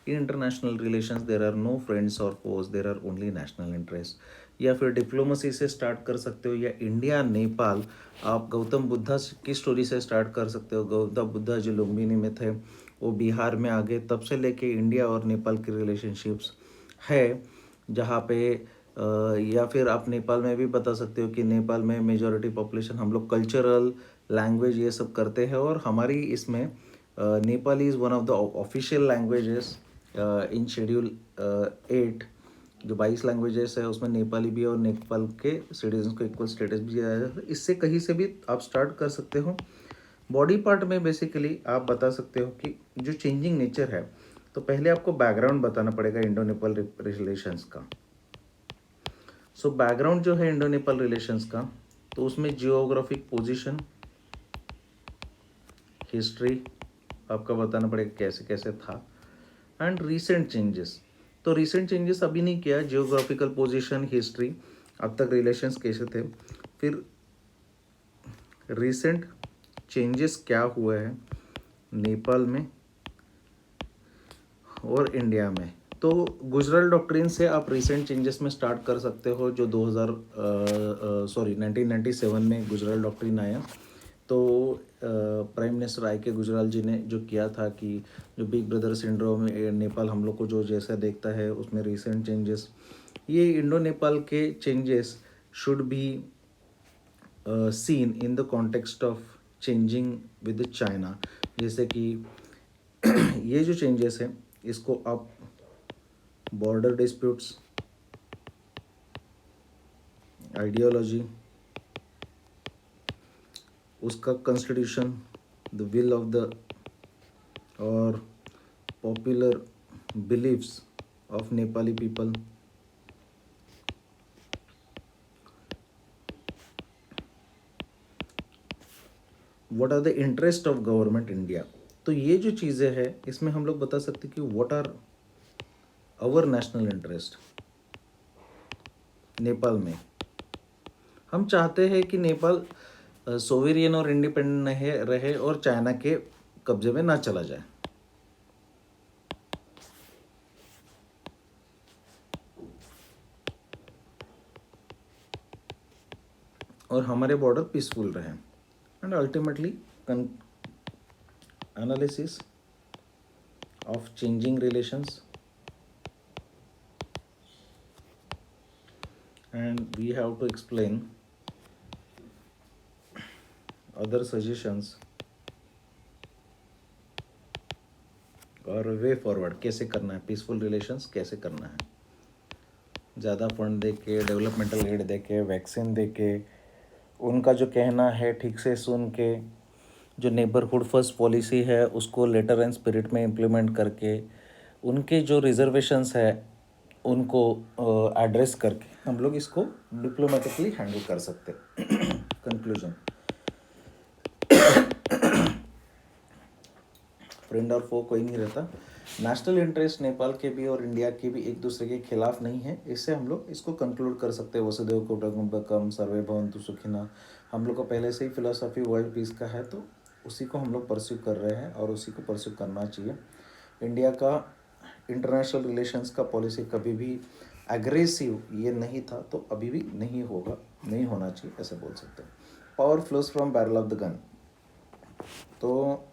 in international relations there are no friends और foes, there are only national interest. या फिर डिप्लोमेसी से स्टार्ट कर सकते हो, या इंडिया नेपाल, आप गौतम बुद्धा की स्टोरी से स्टार्ट कर सकते हो। गौतम बुद्धा जो लुम्बिनी में थे, वो बिहार में आ गए, तब से लेके इंडिया और नेपाल की रिलेशनशिप्स है, जहाँ पे या फिर आप नेपाल में भी बता सकते हो कि नेपाल में मेजॉरिटी पॉपुलेशन, हम लोग कल्चरल, लैंग्वेज ये सब करते हैं, और हमारी इसमें Nepali is one of the official languages in schedule 8, जो 22 लैंग्वेजेस है उसमें नेपाली भी है, और नेपाल के सिटीजन को इक्वल स्टेटस भी दिया जाता है। इससे कहीं से भी आप स्टार्ट कर सकते हो। बॉडी पार्ट में बेसिकली आप बता सकते हो कि जो चेंजिंग नेचर है, तो पहले आपको बैकग्राउंड बताना पड़ेगा इंडो नेपाल रिलेशंस का। सो बैकग्राउंड जो है इंडो नेपाल रिलेशंस का, तो उसमें जियोग्राफिक पोजीशन, हिस्ट्री आपका बताना पड़ेगा कैसे कैसे था, एंड रीसेंट चेंजेस। तो रीसेंट चेंजेस अभी नहीं किया, जियोग्राफिकल पोजीशन, हिस्ट्री, अब तक रिलेशंस कैसे थे, फिर रीसेंट चेंजेस क्या हुए हैं नेपाल में और इंडिया में। तो गुजराल डॉक्ट्रिन से आप रिसेंट चेंजेस में स्टार्ट कर सकते हो, जो 1997 में गुजराल डॉक्ट्रिन आया। तो प्राइम मिनिस्टर आई के गुजराल जी ने जो किया था कि जो बिग ब्रदर सिंड्रोम, नेपाल हम लोग को जो जैसा देखता है, उसमें रिसेंट चेंजेस, ये इंडो नेपाल के changes should be seen in the context of changing with China. जैसे कि ये जो चेंजेस हैं इसको आप बॉर्डर डिस्प्यूट्स, आइडियोलॉजी, उसका constitution, the will of the और popular believes of Nepali people, what are the interest of government India. तो ये जो चीज़ें हैं इसमें हम लोग बता सकते हैं कि what are our national interest. Nepal में हम चाहते हैं कि नेपाल सोवेरियन और इंडिपेंडेंट रहे और चाइना के कब्जे में ना चला जाए। और हमारे बॉर्डर पीसफुल रहे। And ultimately analysis of changing relations and we have to explain other suggestions और वे फॉरवर्ड कैसे करना है, पीसफुल रिलेशंस कैसे करना है, ज़्यादा फंड दे के, डेवलपमेंटल एड दे के, वैक्सीन दे के, उनका जो कहना है ठीक से सुन के, जो नेबरहुड फर्स्ट पॉलिसी है उसको लेटर एंड स्पिरिट में इम्प्लीमेंट करके, उनके जो रिजर्वेशंस है उनको एड्रेस करके हम लोग इसको डिप्लोमेटिकली हैंडल कर सकते। कंक्लूजन, फ्रेंड और फो कोई नहीं रहता। नेशनल इंटरेस्ट नेपाल के भी और इंडिया के भी एक दूसरे के खिलाफ नहीं है। इससे हम लोग इसको कंक्लूड कर सकते हैं। वसुदेव कुटुंबकम सर्वे भवन्तु सुखिनः, हम लोग को पहले से ही फिलोसफी वर्ल्ड पीस का है तो उसी को हम लोग परस्यू कर रहे हैं और उसी को परस्यू करना चाहिए। इंडिया का इंटरनेशनल रिलेशंस का पॉलिसी कभी भी एग्रेसिव ये नहीं था तो अभी भी नहीं होगा, नहीं होना चाहिए, ऐसे बोल सकते हैं। Power flows from barrel of the gun, तो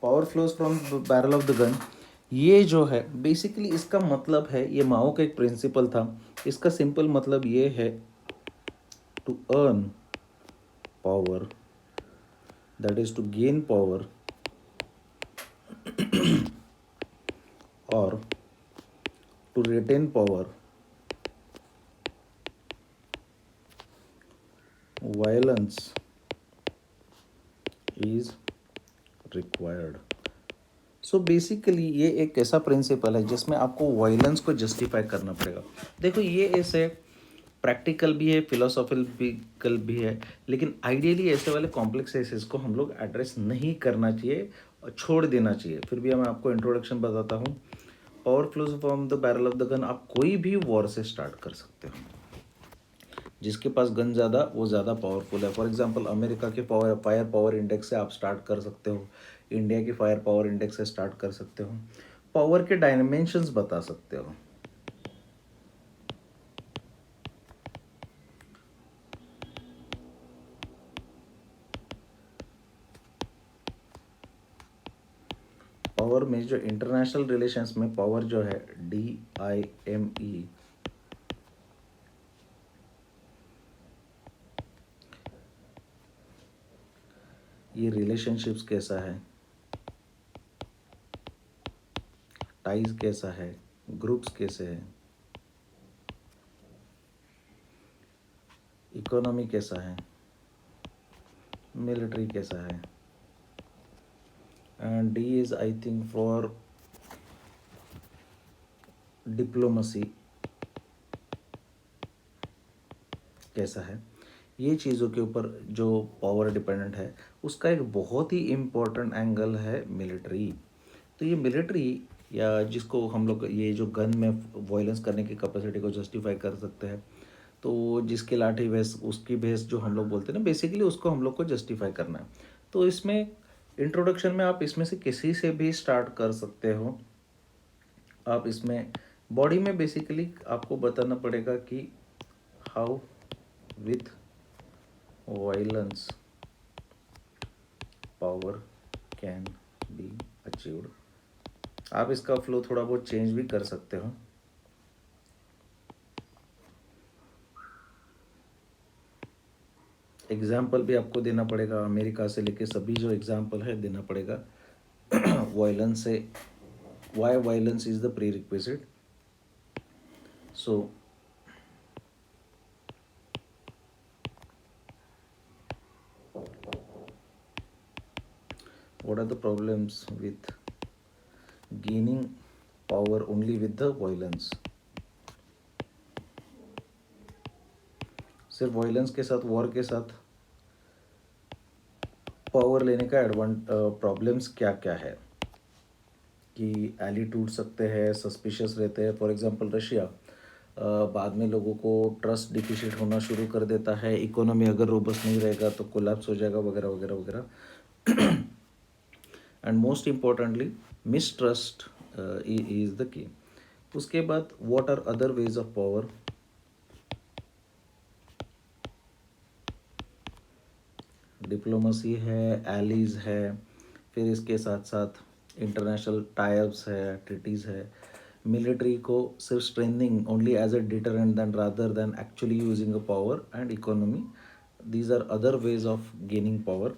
power flows from barrel of the gun ये जो है बेसिकली इसका मतलब है, ये माओ का एक प्रिंसिपल था। इसका सिंपल मतलब ये है to earn power, that is to gain power और to retain power, violence is required। So basically ये एक ऐसा प्रिंसिपल है जिसमें आपको वायलेंस को जस्टिफाई करना पड़ेगा। देखो ये ऐसे प्रैक्टिकल भी है, फिलोसॉफिकल भी है, लेकिन आइडियली ऐसे वाले कॉम्प्लेक्स केसेस को हम लोग एड्रेस नहीं करना चाहिए और छोड़ देना चाहिए। फिर भी मैं आपको इंट्रोडक्शन बताता हूँ। Power flows from the barrel of the gun, आप कोई भी वॉर से स्टार्ट कर सकते हो। जिसके पास गन ज़्यादा वो ज़्यादा पावरफुल है। फॉर एग्जांपल अमेरिका के फायर पावर इंडेक्स से आप स्टार्ट कर सकते हो, इंडिया की फायर पावर इंडेक्स से स्टार्ट कर सकते हो, पावर के डायमेंशंस बता सकते हो। पावर में जो इंटरनेशनल रिलेशंस में पावर जो है DIME, ये रिलेशनशिप्स कैसा है, टाइज कैसा है, ग्रुप्स कैसे हैं, इकोनॉमी कैसा है, मिलिट्री कैसा है, and D is I think for diplomacy कैसा है। ये चीज़ों के ऊपर जो पावर डिपेंडेंट है उसका एक बहुत ही इम्पोर्टेंट एंगल है मिलिट्री। तो ये मिलिट्री या जिसको हम लोग ये जो गन में वायलेंस करने की कैपेसिटी को जस्टिफाई कर सकते हैं, तो जिसकी लाठी भैंस उसकी भैंस जो हम लोग बोलते हैं ना, बेसिकली उसको हम लोग को जस्टिफाई करना है। तो इसमें इंट्रोडक्शन में आप इसमें से किसी से भी स्टार्ट कर सकते हो। आप इसमें बॉडी में बेसिकली आपको बताना पड़ेगा कि how with violence power can be achieved. आप इसका फ्लो थोड़ा बहुत चेंज भी कर सकते हो। एग्जाम्पल भी आपको देना पड़ेगा, अमेरिका से लेके सभी जो एग्जाम्पल है देना पड़ेगा वायलेंस से, why violence is the prerequisite. So what are the problems with gaining power only with the violence? सिर्फ वायलेंस के साथ, वॉर के साथ पावर लेने का प्रॉब्लम्स क्या क्या है कि एली टूट सकते हैं, सस्पिशियस रहते हैं. फॉर एग्जांपल रशिया बाद में लोगों को ट्रस्ट डिफिसिट होना शुरू कर देता है, इकोनॉमी अगर रोबस्ट नहीं रहेगा तो कोलैप्स हो जाएगा वगैरह वगैरह वगैरह. And most importantly mistrust is the key. उसके बाद what are other ways of power? Diplomacy है, एलीज है, फिर इसके साथ साथ इंटरनेशनल टाइप्स है, ट्रिटीज़ है. मिलिट्री को सिर्फ strengthening only as a deterrent than rather than actually using a power. And economy, these are other ways of gaining power.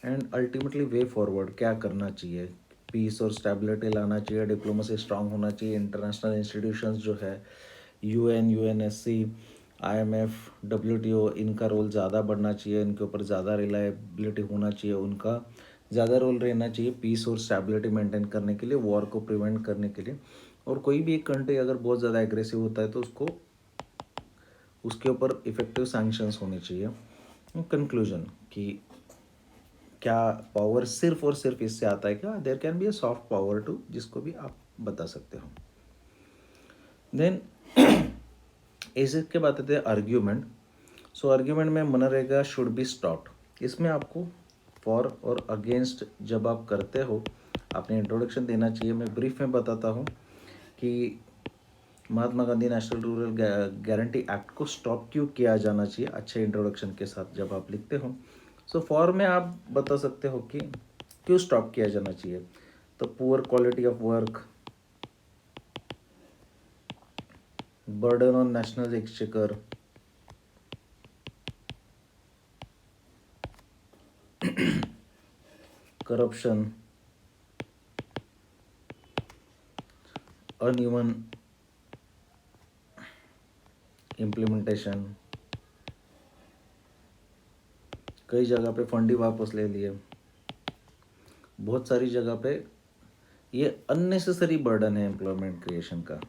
And ultimately way forward क्या करना चाहिए? पीस और स्टेबिलिटी लाना चाहिए, डिप्लोमेसी स्ट्रांग होना चाहिए, इंटरनेशनल इंस्टीट्यूशंस जो है यूएन, यूएनएससी, आईएमएफ, डब्ल्यूटीओ, इनका रोल ज़्यादा बढ़ना चाहिए, इनके ऊपर ज़्यादा रिलायबिलिटी होना चाहिए, उनका ज़्यादा रोल रहना चाहिए पीस और स्टेबिलिटी मेंटेन करने के लिए, वॉर को प्रिवेंट करने के लिए. और कोई भी एक कंट्री अगर बहुत ज़्यादा एग्रेसिव होता है तो उसको, उसके ऊपर इफेक्टिव सैंक्शंस होने चाहिए. कंक्लूजन कि क्या पावर सिर्फ और सिर्फ इससे आता है क्या? There can be a soft power too, जिसको भी आप बता सकते हो. देन इसके बाद आते हैं आर्ग्यूमेंट. सो आर्ग्यूमेंट में मना रहेगा शुड बी स्टॉप्ड. इसमें आपको फॉर और अगेंस्ट जब आप करते हो आपने इंट्रोडक्शन देना चाहिए. मैं ब्रीफ में बताता हूँ कि Mahatma Gandhi national rural guarantee act को स्टॉप क्यों किया जाना चाहिए, अच्छे इंट्रोडक्शन के साथ जब आप लिखते हो. सो फॉर में आप बता सकते हो कि क्यों स्टॉप किया जाना चाहिए. तो poor quality of work, burden on national exchequer, corruption, uneven implementation, कई जगह पे फंड ही वापस ले लिए, बहुत सारी जगह पे ये अननेसेसरी बर्डन है एम्प्लॉयमेंट क्रिएशन का.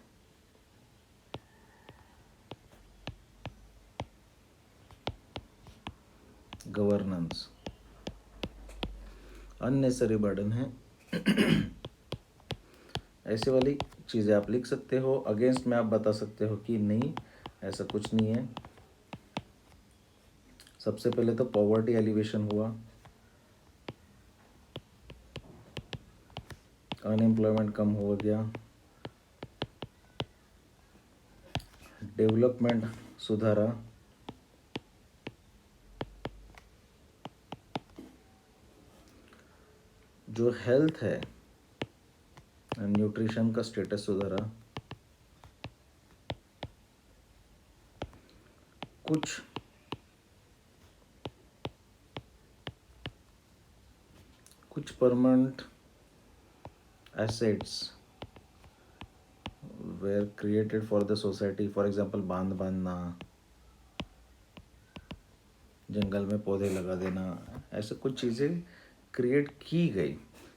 गवर्नेंस अननेसेसरी बर्डन है. ऐसे वाली चीज़ें आप लिख सकते हो. अगेंस्ट में आप बता सकते हो कि नहीं, ऐसा कुछ नहीं है. सबसे पहले तो पॉवर्टी एलिवेशन हुआ, अनएम्प्लॉयमेंट कम हो गया, डेवलपमेंट सुधारा, जो हेल्थ है न्यूट्रिशन का स्टेटस सुधारा, कुछ permanent assets were created for the society. For example बांध बांधना, जंगल में पौधे लगा देना, ऐसे कुछ चीज़ें क्रिएट की गई.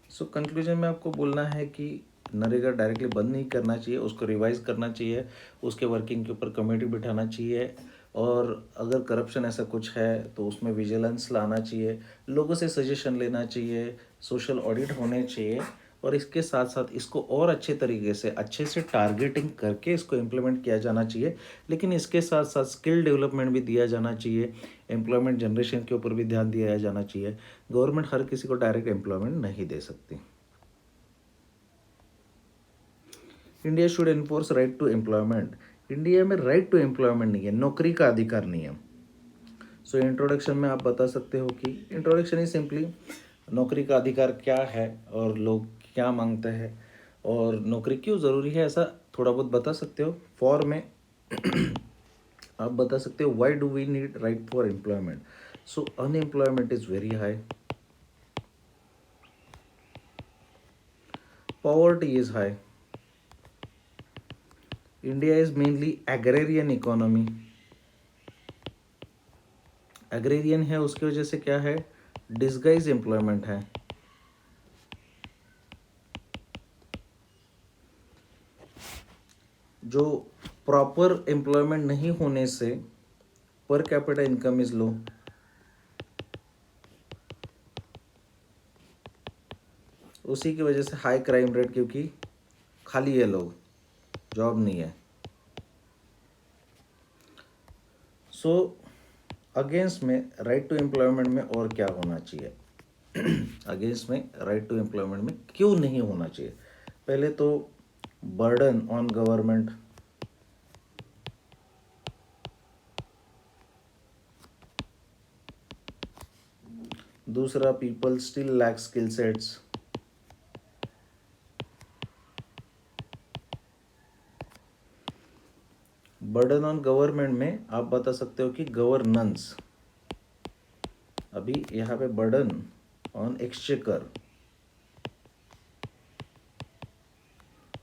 सो कंक्लूजन में आपको बोलना है कि नरेगा डायरेक्टली बंद नहीं करना चाहिए, उसको रिवाइज करना चाहिए, उसके वर्किंग के ऊपर कमेटी बिठाना चाहिए. और अगर करप्शन ऐसा कुछ है तो उसमें विजिलेंस लाना चाहिए, लोगों से सजेशन लेना चाहिए, सोशल ऑडिट होने चाहिए. और इसके साथ साथ इसको और अच्छे तरीके से, अच्छे से टारगेटिंग करके इसको इम्प्लीमेंट किया जाना चाहिए. लेकिन इसके साथ साथ स्किल डेवलपमेंट भी दिया जाना चाहिए, एम्प्लॉयमेंट जनरेशन के ऊपर भी ध्यान दिया जाना चाहिए. गवर्नमेंट हर किसी को डायरेक्ट एम्प्लॉयमेंट नहीं दे सकती. India should enforce right to employment. India में राइट टू एम्प्लॉयमेंट नहीं है, नौकरी का अधिकार नहीं है. सो इंट्रोडक्शन में आप बता सकते हो कि इंट्रोडक्शन इज सिंपली नौकरी का अधिकार क्या है और लोग क्या मांगते हैं और नौकरी क्यों ज़रूरी है, ऐसा थोड़ा बहुत बता सकते हो. फॉर में आप बता सकते हो why do we need right for employment. So unemployment is very high, poverty is high. India is mainly agrarian economy. Agrarian है, उसकी वजह से क्या है, डिसगाइज एम्प्लॉयमेंट है. जो प्रॉपर एम्प्लॉयमेंट नहीं होने से per capita income is low. उसी की वजह से हाई क्राइम रेट, क्योंकि खाली है लोग, जॉब नहीं है. सो अगेंस्ट में राइट टू एम्प्लॉयमेंट में और क्या होना चाहिए, अगेंस्ट में राइट टू एम्प्लॉयमेंट में क्यों नहीं होना चाहिए. पहले तो बर्डन ऑन गवर्नमेंट. दूसरा, people still lack skill sets. Burden on government में आप बता सकते हो कि गवर्नेंस. अभी यहाँ पे बर्डन ऑन एक्सचेकर.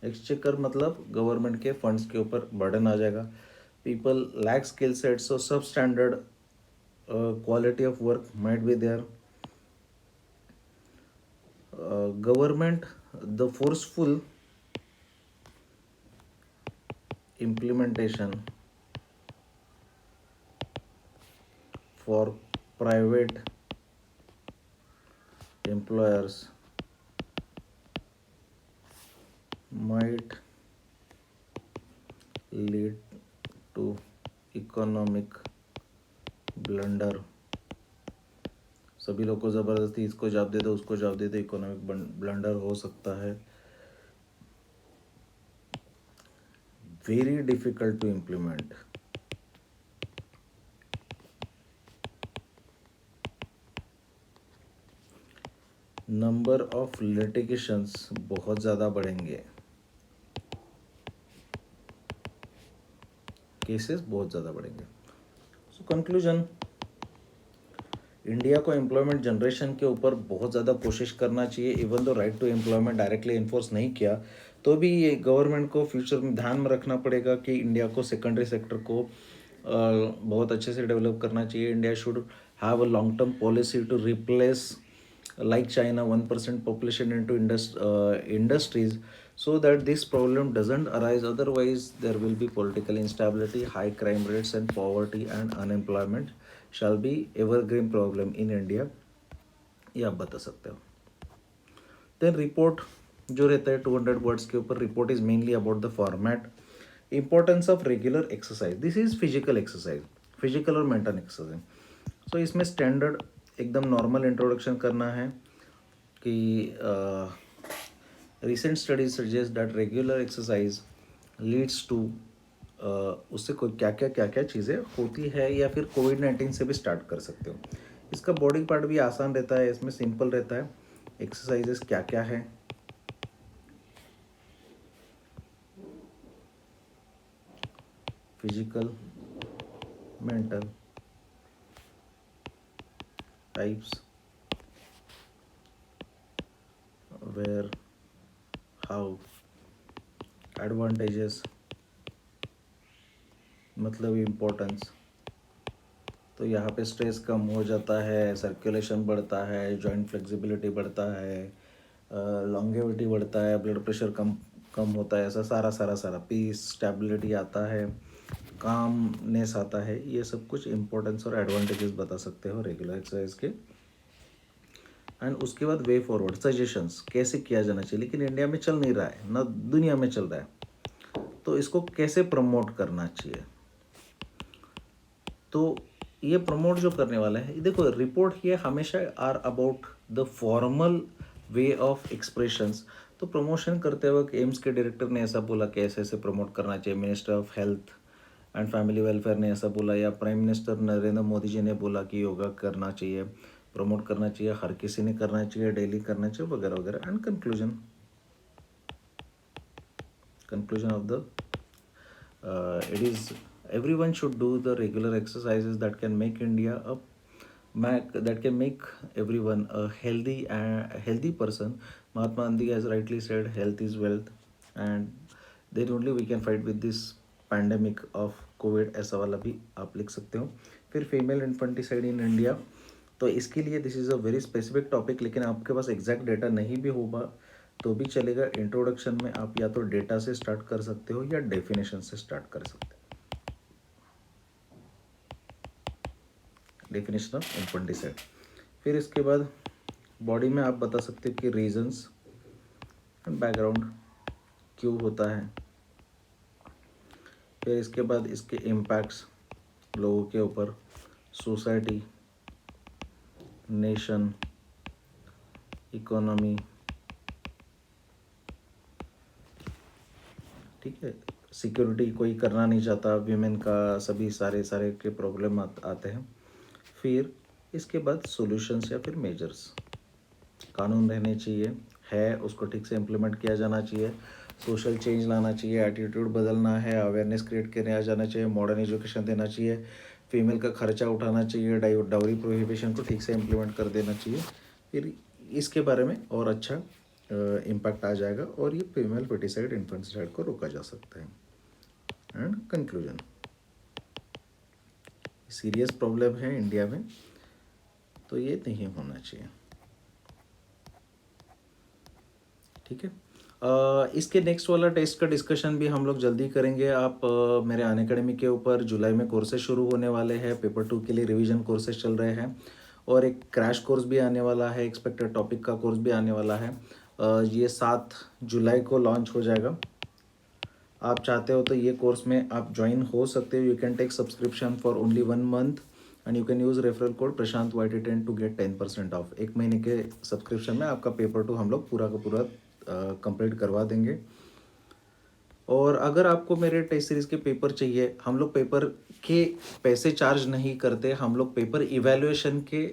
एक्सचेकर मतलब गवर्नमेंट के फंड्स के ऊपर बर्डन आ जाएगा. People lack skill set, so substandard quality of work might be there. Government the forceful implementation for private employers might lead to economic blunder. सभी लोग को ज़बरदस्ती इसको जॉब दे दो, उसको जॉब दे दो, इकोनॉमिक ब्लंडर हो सकता है. Very difficult to implement. Number of litigations बहुत ज़्यादा बढ़ेंगे, केसेस बहुत ज़्यादा बढ़ेंगे. सो कंक्लूजन, इंडिया को एम्प्लॉयमेंट जनरेशन के ऊपर बहुत ज़्यादा कोशिश करना चाहिए. Even though right to employment directly enforce नहीं किया तो भी ये गवर्नमेंट को फ्यूचर में ध्यान में रखना पड़ेगा कि इंडिया को सेकेंडरी सेक्टर को बहुत अच्छे से डेवलप करना चाहिए. India should have a long term policy to replace like China 1% population into industries, so that this problem doesn't arise. Otherwise there will be political instability, high crime rates, and poverty and unemployment shall be evergreen problem in India. ये आप बता सकते हो. Then report जो रहता है 200 words के ऊपर, report is mainly about the format. Importance of regular exercise, this is physical exercise, physical और मेंटल एक्सरसाइज. सो इसमें स्टैंडर्ड एकदम नॉर्मल इंट्रोडक्शन करना है कि recent studies suggest that regular exercise leads to, उससे कोई क्या क्या चीज़ें होती है, या फिर कोविड-19 से भी स्टार्ट कर सकते हो. इसका बॉडी पार्ट भी आसान रहता है, इसमें सिंपल रहता है. एक्सरसाइजेस क्या क्या है, physical, mental types, where, how, advantages मतलब इम्पोर्टेंस. तो यहाँ पे स्ट्रेस कम हो जाता है, सर्कुलेशन बढ़ता है, जॉइंट फ्लेक्सिबिलिटी बढ़ता है, लॉन्गेविटी बढ़ता है, ब्लड प्रेशर कम कम होता है. ऐसा सारा पीस, स्टेबिलिटी आता है, कामनेस आता है. ये सब कुछ इम्पोर्टेंस और एडवांटेजेस बता सकते हो रेगुलर एक्सरसाइज के. एंड उसके बाद वे फॉरवर्ड सजेशंस कैसे किया जाना चाहिए. लेकिन इंडिया में चल नहीं रहा है, ना दुनिया में चल रहा है, तो इसको कैसे प्रमोट करना चाहिए. तो ये प्रमोट जो करने वाला है, देखो रिपोर्ट ये हमेशा are about the formal way of expressions. तो प्रमोशन करते वक्त एम्स के डायरेक्टर ने ऐसा बोला कि ऐसे ऐसे प्रमोट करना चाहिए, minister of health and family welfare ने ऐसा बोला, या प्राइम मिनिस्टर नरेंद्र मोदी जी ने बोला कि योगा करना चाहिए, प्रमोट करना चाहिए, हर किसी ने करना चाहिए, डेली करना चाहिए, वगैरह वगैरह. And conclusion of the it is everyone should do the regular exercises that can make India a that can make everyone a healthy person. Mahatma Gandhi has rightly said, health is wealth, and then only we can fight with this pandemic of COVID. ऐसा वाला भी आप लिख सकते हो. फिर female infanticide in India, तो इसके लिए this is a very specific topic, लेकिन आपके पास एग्जैक्ट डेटा नहीं भी होगा तो भी चलेगा. इंट्रोडक्शन में आप या तो डेटा से स्टार्ट कर सकते हो या डेफिनेशन से स्टार्ट कर सकते हो. Definition of infanticide. फिर इसके बाद बॉडी में आप बता सकते हो कि रीजंस एंड बैकग्राउंड क्यों होता है. फिर इसके बाद इसके इम्पैक्ट्स लोगों के ऊपर, सोसाइटी, नेशन, इकोनॉमी. ठीक है. सिक्योरिटी कोई करना नहीं चाहता, वीमेन का सभी सारे के प्रॉब्लम आते हैं. फिर इसके बाद सॉल्यूशंस या फिर मेजर्स. कानून रहने चाहिए, है उसको ठीक से इम्प्लीमेंट किया जाना चाहिए, सोशल चेंज लाना चाहिए, एटीट्यूड बदलना है, अवेयरनेस क्रिएट करने जाना चाहिए, मॉडर्न एजुकेशन देना चाहिए, फीमेल का खर्चा उठाना चाहिए, डाउरी प्रोहिबिशन को ठीक से इम्प्लीमेंट कर देना चाहिए. फिर इसके बारे में और अच्छा इम्पैक्ट आ जाएगा और ये फीमेल फर्टिसाइड इन्फेंटिसाइड को रोका जा सकता है. एंड कंक्लूजन, सीरियस प्रॉब्लम है इंडिया में, तो ये नहीं होना चाहिए. ठीक है. इसके नेक्स्ट वाला टेस्ट का डिस्कशन भी हम लोग जल्दी करेंगे. आप मेरे अनअकैडमी के ऊपर जुलाई में कोर्सेज शुरू होने वाले हैं. पेपर 2 के लिए रिवीजन कोर्सेज चल रहे हैं और एक क्रैश कोर्स भी आने वाला है, एक्सपेक्टेड टॉपिक का कोर्स भी आने वाला है. ये 7 जुलाई को लॉन्च हो जाएगा. आप चाहते हो तो ये कोर्स में आप ज्वाइन हो सकते हो. You can take subscription for only 1 month and you can use referral code Prashant YT10 to get 10% off. 1 महीने के सब्सक्रिप्शन में आपका पेपर 2 हम लोग पूरा का पूरा कंप्लीट करवा देंगे. और अगर आपको मेरे टेस्ट सीरीज़ के पेपर चाहिए, हम लोग पेपर के पैसे चार्ज नहीं करते, हम लोग पेपर इवैल्यूएशन के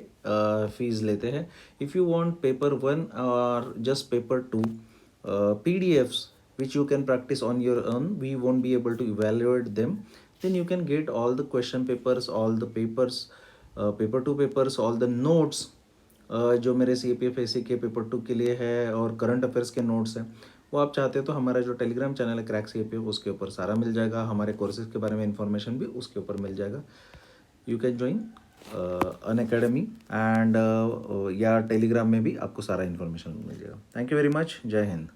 फीस लेते हैं. इफ़ यू वांट पेपर 1 और just paper 2 PDFs which you can practice on your own, we won't be able to evaluate them, then you can get all the question papers, all the papers, paper 2 papers, all the notes जो मेरे CPF AC के paper 2 के लिए है और current affairs के notes हैं. वो आप चाहते हो तो हमारा जो टेलीग्राम चैनल है क्रैक CPF, उसके ऊपर सारा मिल जाएगा. हमारे कोर्सेज के बारे में इंफॉर्मेशन भी उसके ऊपर मिल जाएगा. You can join Unacademy and या टेलीग्राम में भी आपको सारा इन्फॉर्मेशन मिल जाएगा. Thank you very much. जय हिंद.